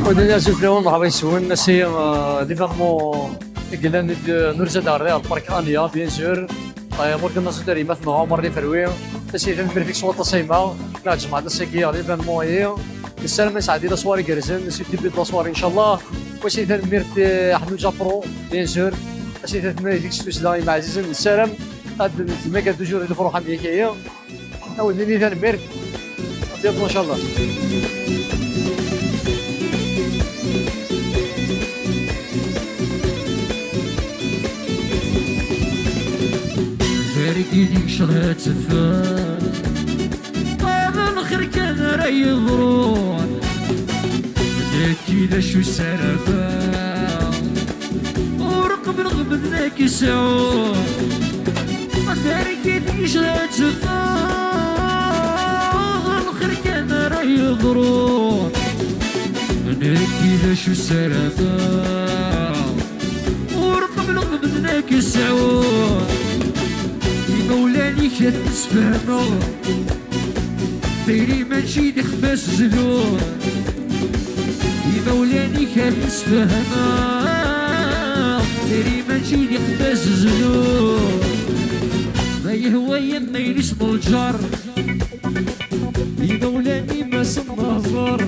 ودنا زوفلون مرحبا يسون نسي ليفرمون قلنا نرجع دار الرياض بارك انيا بيان سور مورك الناس داري مثلا عمر لي فروي تسي فين بريفيكس وطا سيما لا جمعة السكية ليفرمون هي السلام سعدي لا سواري كرزن نسي ديبي لا سواري ان شاء الله وسي تنمير حنو جابرو بيان سور وسي تنمير ديك ستوس لا مع عزيز السلام هاد الميكا توجور الفروح امريكيه او اللي تنمير بيان ان شاء الله يديك شريت الثان هذا الخير كان راي ضرون بديت كذا شو السرفان ورقب رغب ذاك يسعون غيرك يديك شريت الثان الخير كان راي ضرون بديت كذا شو السرفان ورقب رغب ذاك يسعون مولاني كانت تسفهمو دايري ماشي دي خفاش زلون مولاني كانت تسفهمو دايري ماشي دي خفاش زلون ما يهوى ما يسمو الجار مولاني ما سمى غفر